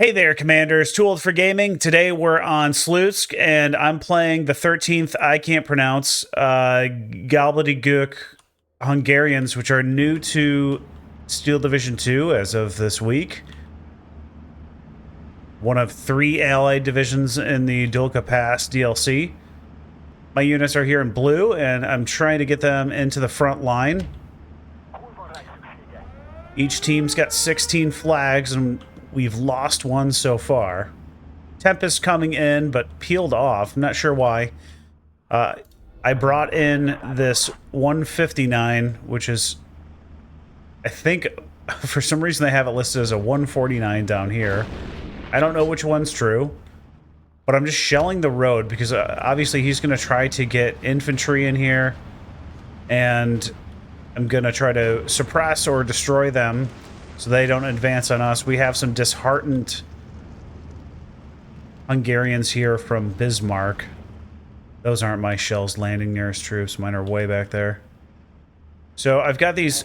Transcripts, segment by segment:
Hey there, Commanders. Too old for gaming. Today we're on Slutsk, and I'm playing the 13th, I can't pronounce, Gyaloghadosztály Hungarians, which are new to Steel Division 2 as of this week. One of 3 allied divisions in the Dulka Pass DLC. My units are here in blue, and I'm trying to get them into the front line. Each team's got 16 flags, and we've lost one so far. Tempest coming in, but peeled off. I'm not sure why. I brought in this 159, which is, I think, for some reason they have it listed as a 149 down here. I don't know which one's true, but I'm just shelling the road because obviously he's going to try to get infantry in here, and I'm going to try to suppress or destroy them so they don't advance on us. We have some disheartened Hungarians here from Bismarck. Those aren't my shells landing nearest troops. Mine are way back there. So I've got these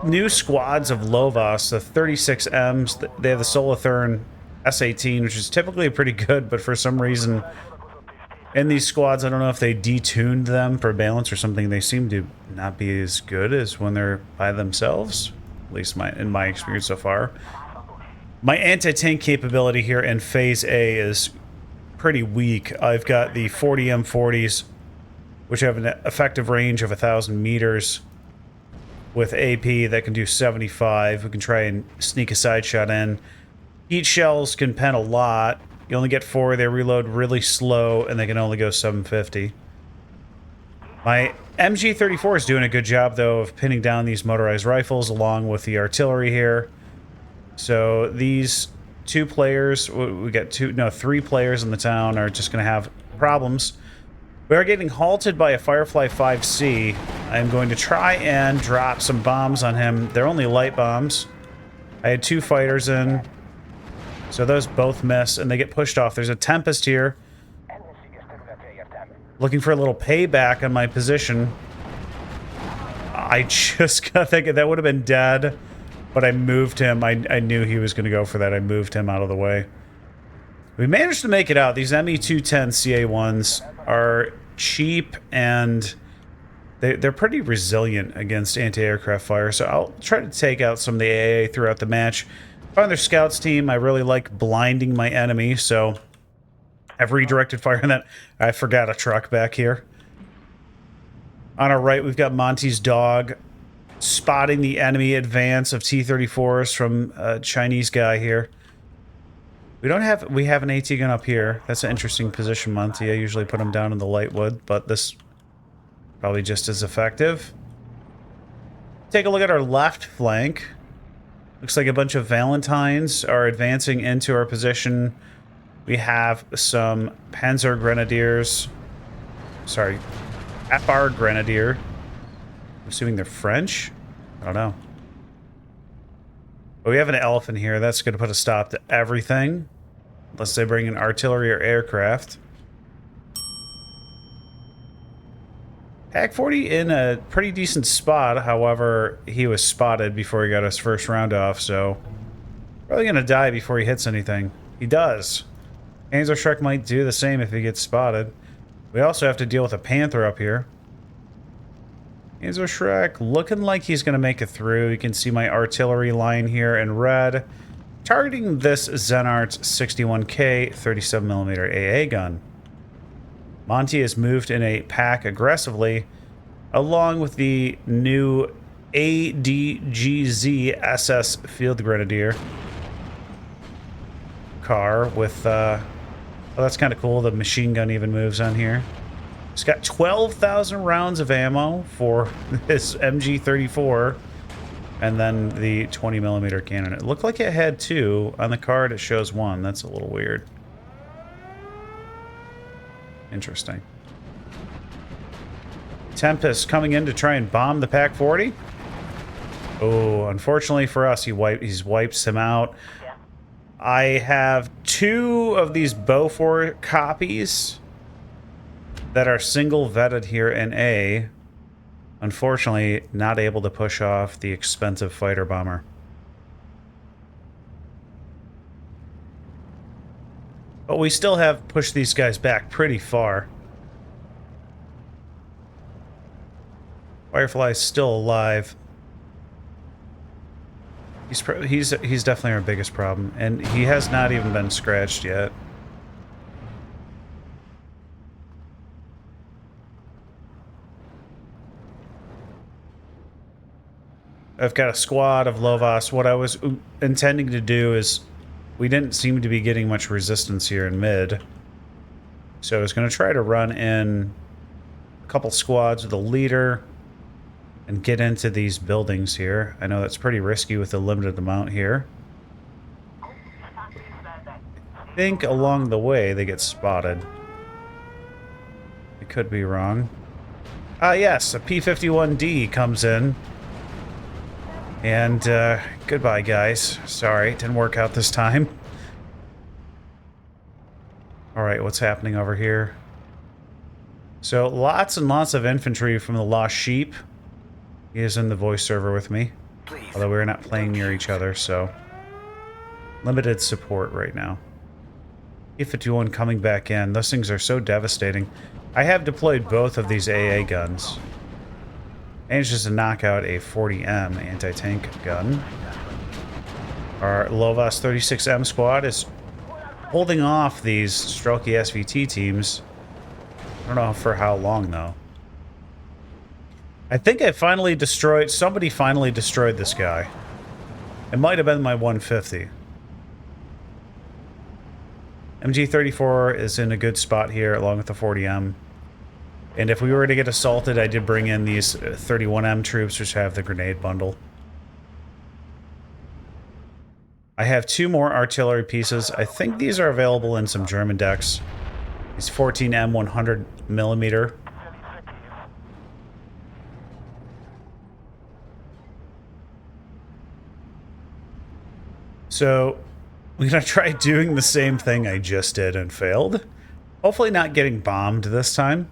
new squads of Lovas, the 36Ms. They have the Solothurn S18, which is typically pretty good, but for some reason in these squads, I don't know if they detuned them for balance or something. They seem to not be as good as when they're by themselves, at least in my experience so far. My anti-tank capability here in Phase A is pretty weak. I've got the 40 M40s, which have an effective range of 1,000 meters with AP that can do 75. We can try and sneak a side shot in. Heat shells can pen a lot. You only get 4, they reload really slow, and they can only go 750. My MG34 is doing a good job, though, of pinning down these motorized rifles along with the artillery here. So these 2 players, we got 3 players in the town are just going to have problems. We are getting halted by a Firefly 5C. I'm going to try and drop some bombs on him. They're only light bombs. I had 2 fighters in. So those both miss, and they get pushed off. There's a Tempest here. Looking for a little payback on my position. I just got thinking that would have been dead, but I moved him. I knew he was going to go for that. I moved him out of the way. We managed to make it out. These ME-210 CA-1s are cheap, and they're pretty resilient against anti-aircraft fire, so I'll try to take out some of the AA throughout the match. On their scouts team, I really like blinding my enemy, so I've redirected fire on that. I forgot a truck back here. On our right, we've got Monty's dog spotting the enemy advance of T-34s from a Chinese guy here. We have an AT gun up here. That's an interesting position, Monty. I usually put them down in the light wood, but this probably just as effective. Take a look at our left flank. Looks like a bunch of Valentines are advancing into our position. We have some Panzer Grenadiers. Sorry, Afar Grenadier. I'm assuming they're French? I don't know. But we have an elephant here. That's going to put a stop to everything. Unless they bring in artillery or aircraft. Pack 40 in a pretty decent spot, however, he was spotted before he got his first round off, so probably gonna die before he hits anything. He does. Panzer might do the same if he gets spotted. We also have to deal with a Panther up here. Panzer looking like he's gonna make it through. You can see my artillery line here in red, targeting this Zenart 61K 37mm AA gun. Monty has moved in a pack aggressively, along with the new ADGZ SS Field Grenadier car with, oh, that's kind of cool. The machine gun even moves on here. It's got 12,000 rounds of ammo for this MG34, and then the 20mm cannon. It looked like it had 2. On the card, it shows 1. That's a little weird. Interesting. Tempest coming in to try and bomb the Pack 40. Oh, unfortunately for us, he's wipes him out. I have 2 of these Beaufort copies that are single vetted here in A. Unfortunately, not able to push off the expensive fighter bomber. But we still have pushed these guys back pretty far. Firefly's still alive. He's definitely our biggest problem, and he has not even been scratched yet. I've got a squad of Lovas. What I was intending to do is, we didn't seem to be getting much resistance here in mid, so I was going to try to run in a couple squads with a leader and get into these buildings here. I know that's pretty risky with the limited amount here. I think along the way they get spotted. I could be wrong. Ah, yes, a P-51D comes in. And, goodbye, guys. Sorry, it didn't work out this time. Alright, what's happening over here? So, lots and lots of infantry from the Lost Sheep. He is in the voice server with me. Although we're not playing near each other, so... limited support right now. P-51 coming back in. Those things are so devastating. I have deployed both of these AA guns. Manages to knock out a 40M anti-tank gun. Our Lovas 36M squad is holding off these Strelky SVT teams. I don't know for how long, though. I think I finally destroyed... somebody finally destroyed this guy. It might have been my 150. MG34 is in a good spot here, along with the 40M. And if we were to get assaulted, I did bring in these 31M troops, which have the grenade bundle. I have 2 more artillery pieces. I think these are available in some German decks. These 14M 100mm. So, we're going to try doing the same thing I just did and failed. Hopefully not getting bombed this time.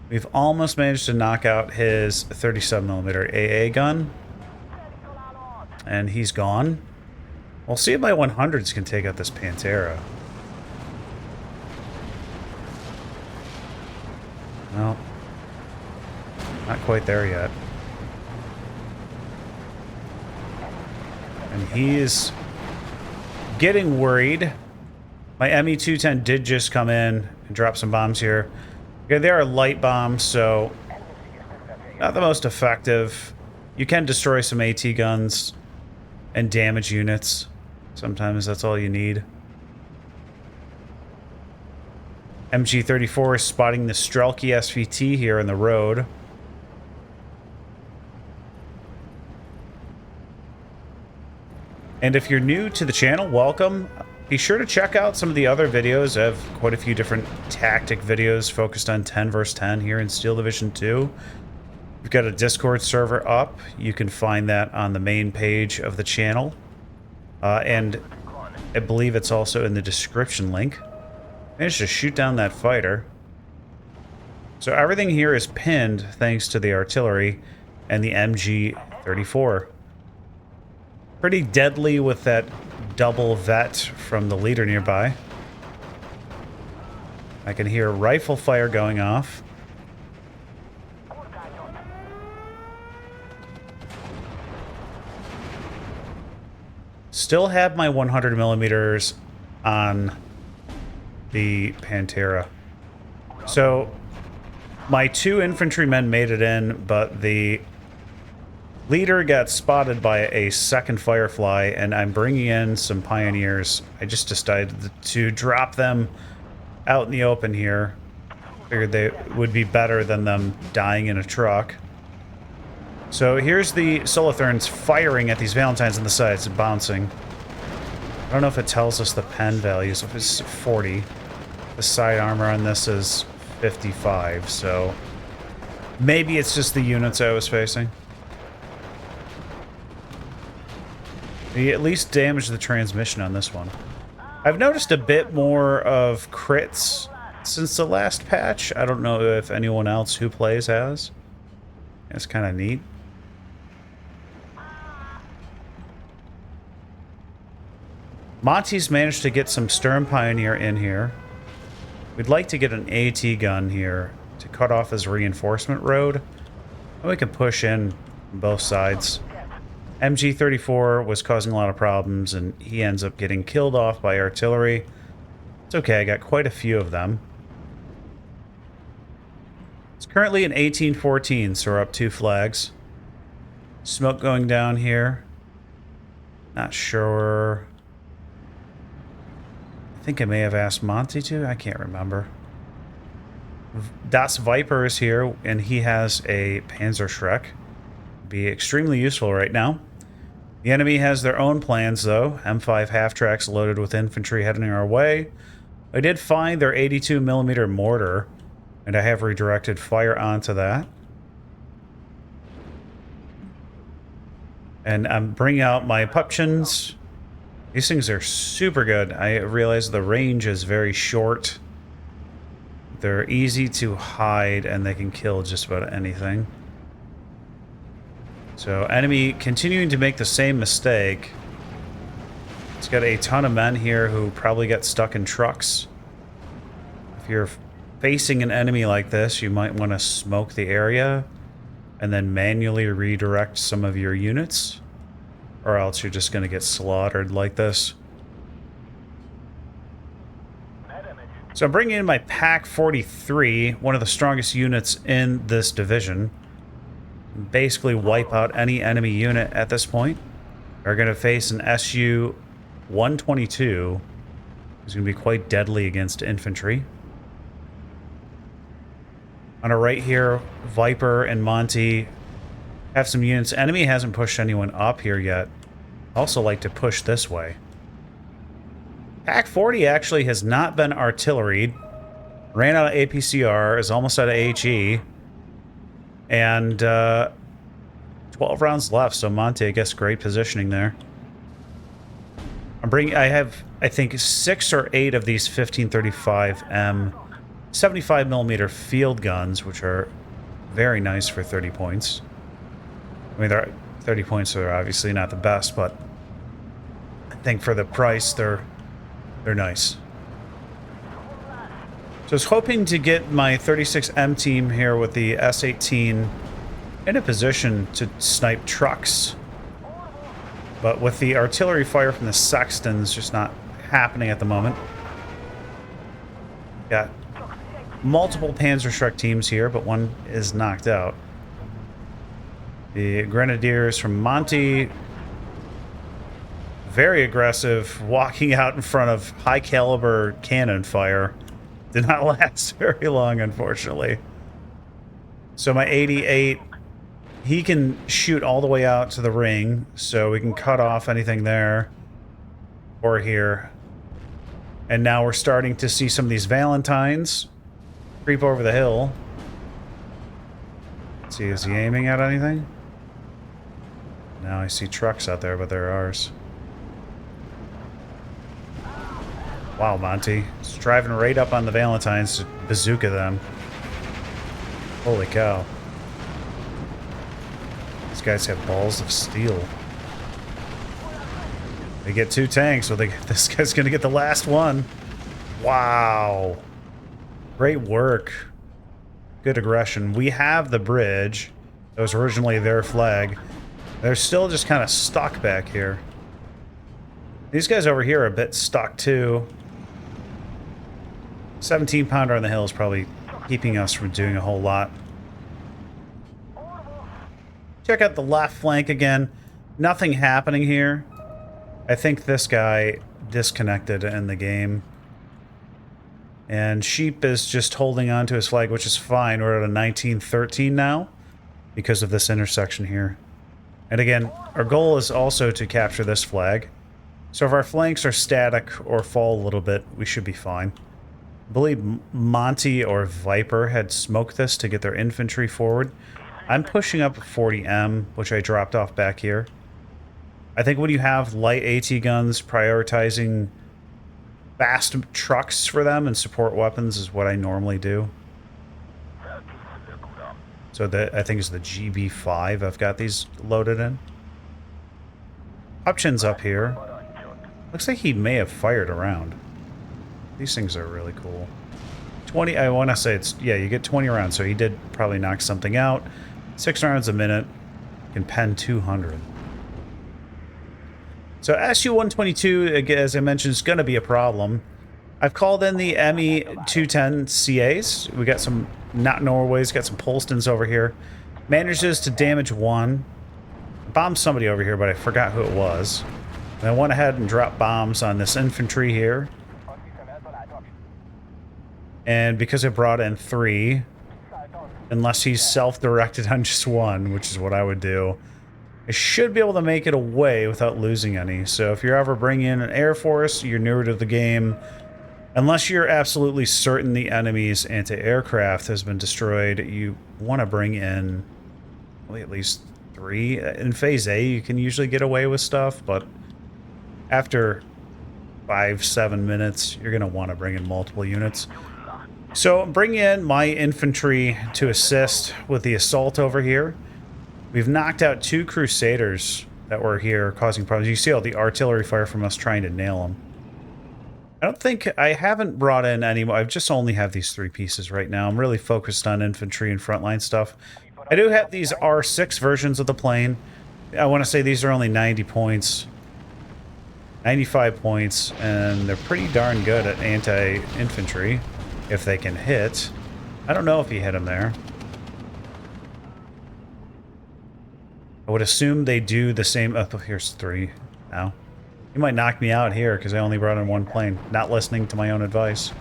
We've almost managed to knock out his 37mm AA gun. And he's gone. We'll see if my 100s can take out this Pantera. No. Not quite there yet. And he's getting worried. My ME-210 did just come in and drop some bombs here. Okay, they are light bombs, so not the most effective. You can destroy some AT guns and damage units. Sometimes that's all you need. MG34 is spotting the Strelky SVT here in the road. And if you're new to the channel, welcome. Be sure to check out some of the other videos. I have quite a few different tactic videos focused on 10 vs 10 here in Steel Division 2. We've got a Discord server up. You can find that on the main page of the channel. And I believe it's also in the description link. Managed to shoot down that fighter. So everything here is pinned thanks to the artillery and the MG34. Pretty deadly with that double vet from the leader nearby. I can hear rifle fire going off. Still have my 100mm on the Pantera. So my 2 infantrymen made it in, but the leader got spotted by a second Firefly, and I'm bringing in some Pioneers. I just decided to drop them out in the open here. Figured they would be better than them dying in a truck. So here's the Solotherns firing at these Valentines on the sides and bouncing. I don't know if it tells us the pen values. If it's 40. The side armor on this is 55, so maybe it's just the units I was facing. He at least damaged the transmission on this one. I've noticed a bit more of crits since the last patch. I don't know if anyone else who plays has. It's kind of neat. Monty's managed to get some Sturm Pioneer in here. We'd like to get an AT gun here to cut off his reinforcement road. And we can push in from both sides. MG-34 was causing a lot of problems, and he ends up getting killed off by artillery. It's okay, I got quite a few of them. It's currently an 1814, so we're up 2 flags. Smoke going down here. Not sure. I think I may have asked Monty to. I can't remember. Das Viper is here, and he has a Panzerschreck. Be extremely useful right now. The enemy has their own plans, though. M5 half-tracks loaded with infantry heading our way. I did find their 82mm mortar, and I have redirected fire onto that. And I'm bringing out my Pupchins. These things are super good. I realize the range is very short. They're easy to hide, and they can kill just about anything. So, enemy continuing to make the same mistake. It's got a ton of men here who probably get stuck in trucks. If you're facing an enemy like this, you might want to smoke the area and then manually redirect some of your units, or else you're just going to get slaughtered like this. So I'm bringing in my Pack 43, one of the strongest units in this division. Basically wipe out any enemy unit at this point. We're going to face an SU-122, who's going to be quite deadly against infantry. On our right here, Viper and Monty have some units. Enemy hasn't pushed anyone up here yet. Also like to push this way. Pack 40 actually has not been artilleried. Ran out of APCR, is almost out of HE. And 12 rounds left, so Monty, I guess, great positioning there. I have, I think, 6 or 8 of these 1535M 75mm field guns, which are very nice for 30 points. I mean, 30 points are obviously not the best, but I think for the price, they're nice. So I was hoping to get my 36M team here with the S-18 in a position to snipe trucks. But with the artillery fire from the Sextons just not happening at the moment. Got multiple Panzerschreck teams here, but one is knocked out. The Grenadiers from Monty, very aggressive, walking out in front of high caliber cannon fire. Did not last very long, unfortunately. So my 88, he can shoot all the way out to the ring, so we can cut off anything there or here. And now we're starting to see some of these Valentines creep over the hill. Let's see, is he aiming at anything? Now I see trucks out there, but they're ours. Wow, Monty. He's driving right up on the Valentines to bazooka them. Holy cow. These guys have balls of steel. They get 2 tanks, so this guy's going to get the last one. Wow. Great work. Good aggression. We have the bridge. That was originally their flag. They're still just kind of stuck back here. These guys over here are a bit stuck too. 17-pounder on the hill is probably keeping us from doing a whole lot. Check out the left flank again. Nothing happening here. I think this guy disconnected in the game. And Sheep is just holding on to his flag, which is fine. We're at a 1913 now because of this intersection here. And again, our goal is also to capture this flag. So if our flanks are static or fall a little bit, we should be fine. I believe Monty or Viper had smoked this to get their infantry forward. I'm pushing up 40M, which I dropped off back here. I think when you have light AT guns, prioritizing fast trucks for them and support weapons is what I normally do. So that, I think, is the GB5 I've got these loaded in. Hupchin's up here. Looks like he may have fired around. These things are really cool. 20, I want to say it's, yeah, you get 20 rounds, so he did probably knock something out. 6 rounds a minute, can pen 200. So SU-122, as I mentioned, is going to be a problem. I've called in the ME-210 CAs. We got some, not Norways, got some Polstons over here. Manages to damage one. Bombed somebody over here, but I forgot who it was. And I went ahead and dropped bombs on this infantry here. And because I brought in 3, unless he's self-directed on just 1, which is what I would do, I should be able to make it away without losing any. So if you're ever bringing in an Air Force, you're newer to the game, unless you're absolutely certain the enemy's anti-aircraft has been destroyed, you want to bring in well, at least 3. In Phase A, you can usually get away with stuff, but after 5-7 minutes, you're going to want to bring in multiple units. So bring in my infantry to assist with the assault over here. We've knocked out 2 Crusaders that were here causing problems. You see all the artillery fire from us trying to nail them. I haven't brought in any more. I just only have these 3 pieces right now. I'm really focused on infantry and frontline stuff. I do have these R6 versions of the plane. I want to say these are only 90 points. 95 points, and they're pretty darn good at anti-infantry. If they can hit. I don't know if he hit him there. I would assume they do the same. Oh, here's 3 now. He might knock me out here because I only brought in 1 plane. Not listening to my own advice.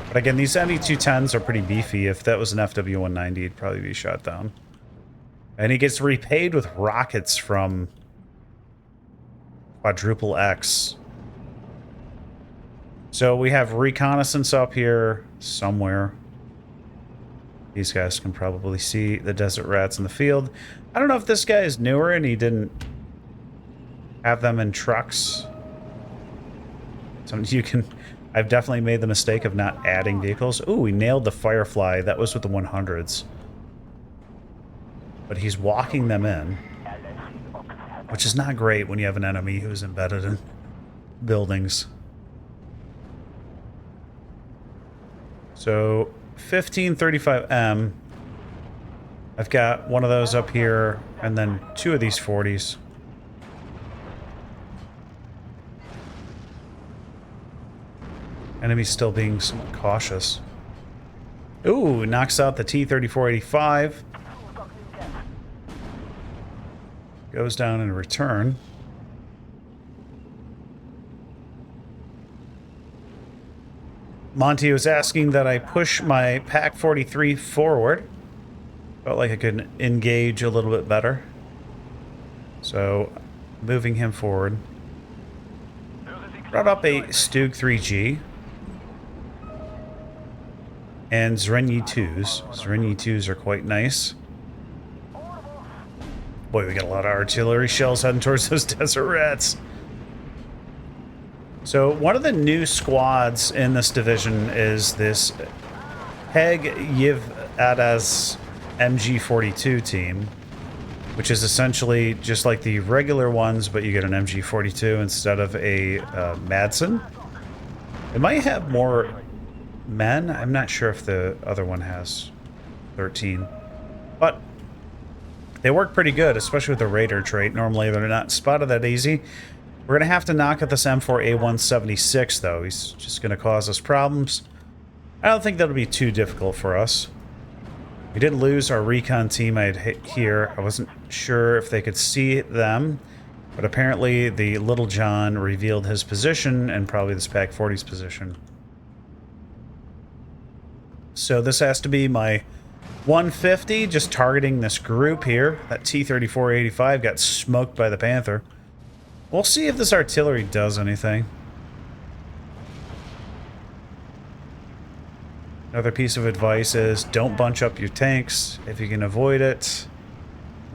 But again, these ME-210s are pretty beefy. If that was an FW-190, it'd probably be shot down. And he gets repaid with rockets from Quadruple X. So we have reconnaissance up here somewhere. These guys can probably see the desert rats in the field. I don't know if this guy is newer and he didn't have them in trucks. I've definitely made the mistake of not adding vehicles. Ooh, we nailed the Firefly. That was with the 100s. But he's walking them in. Which is not great when you have an enemy who's embedded in buildings. So 1535M, I've got one of those up here, and then 2 of these 40s. Enemy's still being somewhat cautious. Ooh, knocks out the T-3485. Goes down in return. Monty was asking that I push my PaK-43 forward. Felt like I could engage a little bit better. So, moving him forward. Brought up a Stug 3G. And Zrenyi 2s. Zrenyi 2s are quite nice. Boy, we got a lot of artillery shells heading towards those desert rats. So one of the new squads in this division is this Heg Yiv Adas MG42 team, which is essentially just like the regular ones, but you get an MG42 instead of a Madsen. It might have more men. I'm not sure if the other one has 13, but they work pretty good, especially with the Raider trait. Normally they're not spotted that easy. We're going to have to knock out this M4A176, though. He's just going to cause us problems. I don't think that'll be too difficult for us. We did lose our recon team I had hit here. I wasn't sure if they could see them, but apparently the Little John revealed his position and probably this PaK-40's position. So this has to be my 150, just targeting this group here. That T-3485 got smoked by the Panther. We'll see if this artillery does anything. Another piece of advice is don't bunch up your tanks if you can avoid it.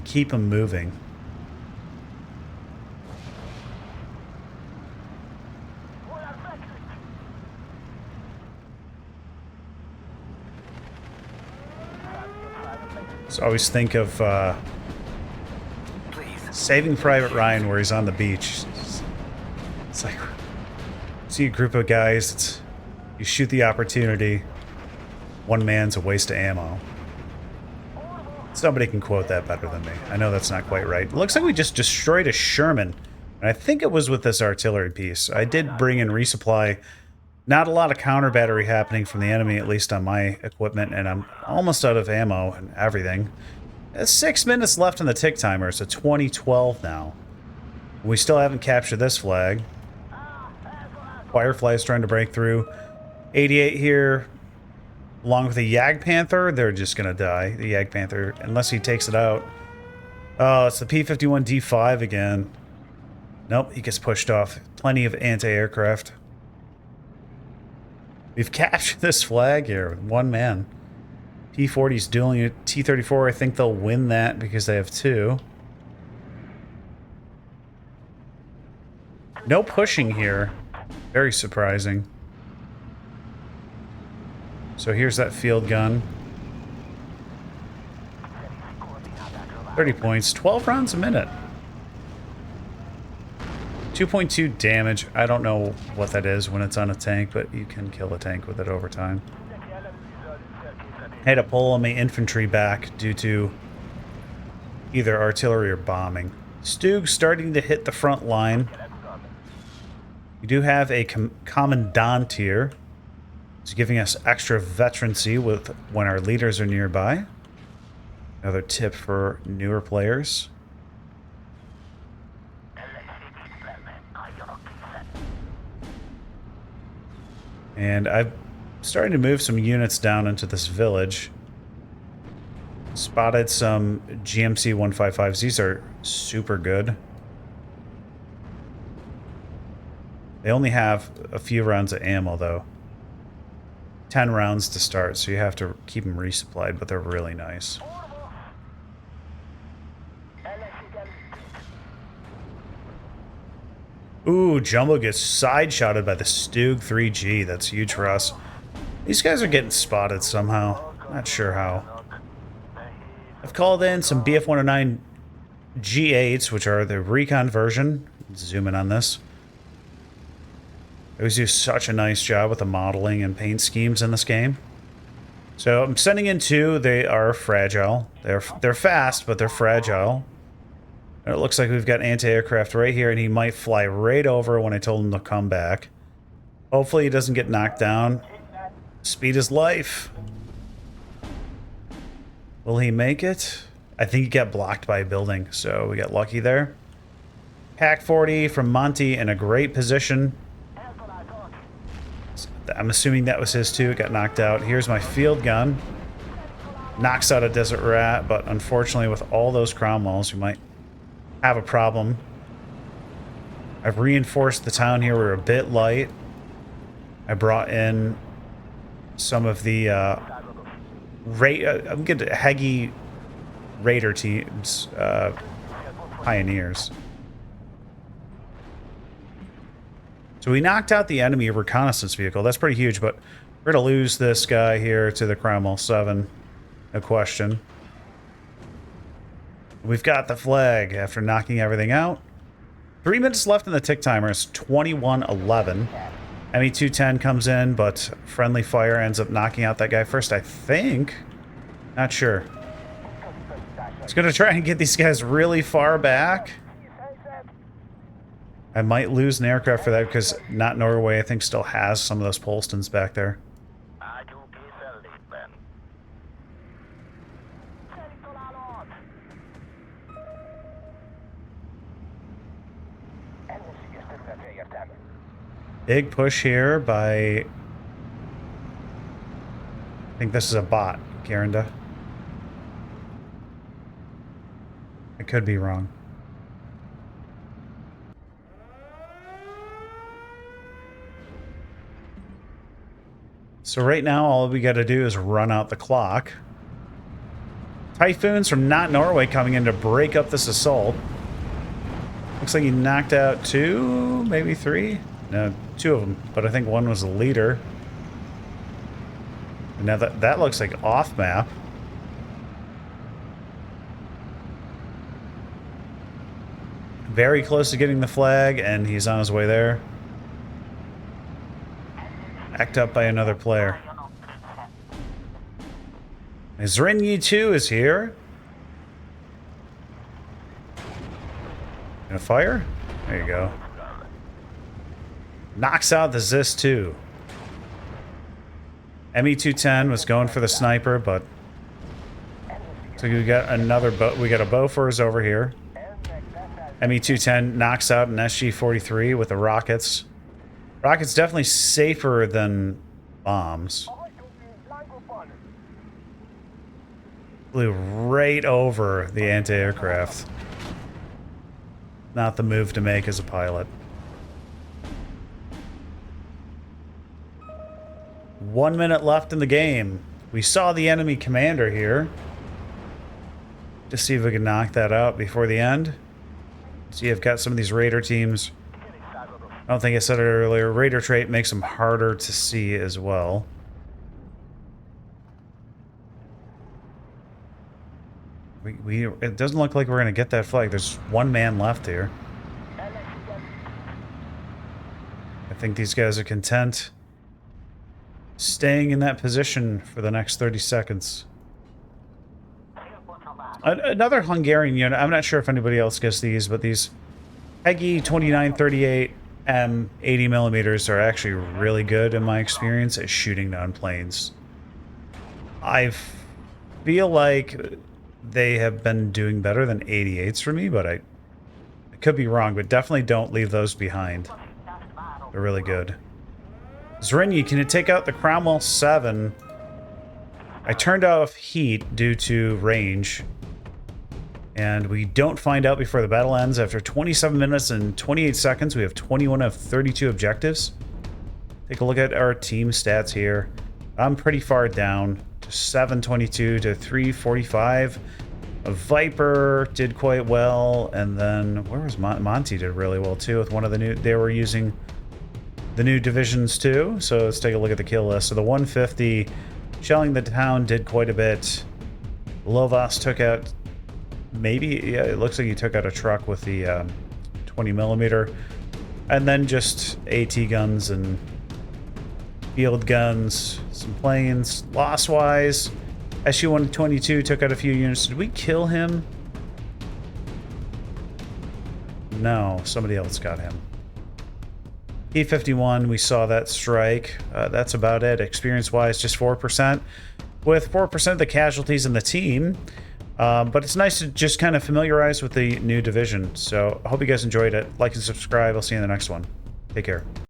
Keep them moving. So always think of Saving Private Ryan where he's on the beach. It's like, see a group of guys, you shoot the opportunity, one man's a waste of ammo. Somebody can quote that better than me. I know that's not quite right. It looks like we just destroyed a Sherman, and I think it was with this artillery piece. I did bring in resupply. Not a lot of counter battery happening from the enemy, at least on my equipment, and I'm almost out of ammo and everything. 6 minutes left on the tick timer, so 2012 now. We still haven't captured this flag. Firefly's trying to break through. 88 here, along with the Jagdpanther. They're just going to die, the Jagdpanther, unless he takes it out. Oh, it's the P-51D5 again. Nope, he gets pushed off. Plenty of anti-aircraft. We've captured this flag here with one man. P-40's dueling it. T-34, I think they'll win that because they have two. No pushing here. Very surprising. So here's that field gun. 30 points, 12 rounds a minute. 2.2 damage. I don't know what that is when it's on a tank, but you can kill a tank with it over time. I had to pull my infantry back due to either artillery or bombing. Stug's starting to hit the front line. We do have a commandant here. It's giving us extra veterancy with when our leaders are nearby. Another tip for newer players. And I'm starting to move some units down into this village. Spotted some GMC 155s. These are super good. They only have a few rounds of ammo, though. 10 rounds to start, so you have to keep them resupplied, but they're really nice. Ooh, Jumbo gets side-shotted by the Stug 3G. That's huge for us. These guys are getting spotted somehow. Not sure how. I've called in some BF-109 G8s, which are the recon version. Let's zoom in on this. They always do such a nice job with the modeling and paint schemes in this game. So I'm sending in two. They are fragile. They're fast, but they're fragile. And it looks like we've got anti-aircraft right here, and he might fly right over when I told him to come back. Hopefully he doesn't get knocked down. Speed is life. Will he make it? I think he got blocked by a building, so we got lucky there. Hack 40 from Monty in a great position. I'm assuming that was his too. It got knocked out. Here's my field gun. Knocks out a Desert Rat, but unfortunately with all those Cromwells, we might have a problem. I've reinforced the town here. We're a bit light. I brought in some of the I'm getting Hegi Raider teams, pioneers. So we knocked out the enemy reconnaissance vehicle. That's pretty huge, but we're going to lose this guy here to the Cromwell 7. No question. We've got the flag after knocking everything out. 3 minutes left in the tick timer. It's 21:11. ME-210 comes in, but friendly fire ends up knocking out that guy first, I think. Not sure. It's going to try and get these guys really far back. I might lose an aircraft for that because not Norway, I think, still has some of those Polstons back there. Big push here by... I think this is a bot, Garanda. I could be wrong. So right now, all we got to do is run out the clock. Typhoons from not Norway coming in to break up this assault. Looks like he knocked out 2, maybe 3. No, 2 of them, but I think one was the leader. And now that looks like off map. Very close to getting the flag, and he's on his way there. Backed up by another player. Zrinyi 2 is here. Gonna fire? There you go. Knocks out the Zis 2. ME210 was going for the sniper, but so we got another bow. We got a Bofors over here. ME210 knocks out an SG-43 with the rockets. Rockets definitely safer than bombs. Flew right over the anti-aircraft. Not the move to make as a pilot. 1 minute left in the game. We saw the enemy commander here. Just see if we can knock that out before the end. See, I've got some of these Raider teams. I don't think I said it earlier. Raider trait makes them harder to see as well. It doesn't look like we're going to get that flag. There's one man left here. I think these guys are content staying in that position for the next 30 seconds. Another Hungarian unit. I'm not sure if anybody else gets these, but these Hegi 2938 80 millimeters are actually really good in my experience at shooting down planes. I feel like they have been doing better than 88s for me, but I could be wrong, but definitely don't leave those behind. They're really good. Zrinyi, can you take out the Cromwell 7? I turned off heat due to range. And we don't find out before the battle ends. After 27 minutes and 28 seconds, we have 21 of 32 objectives. Take a look at our team stats here. I'm pretty far down to 722 to 345. A Viper did quite well. And then, where was Monty did really well too with one of the new, they were using the new divisions too. So let's take a look at the kill list. So the 150, shelling the town did quite a bit. Lovas took out, maybe, yeah, it looks like he took out a truck with the 20 millimeter. And then just AT guns and field guns, some planes. Loss-wise, SU-122 took out a few units. Did we kill him? No, somebody else got him. P-51, we saw that strike. That's about it. Experience-wise, just 4%. With 4% of the casualties in the team. But it's nice to just kind of familiarize with the new division. So I hope you guys enjoyed it. Like and subscribe. I'll see you in the next one. Take care.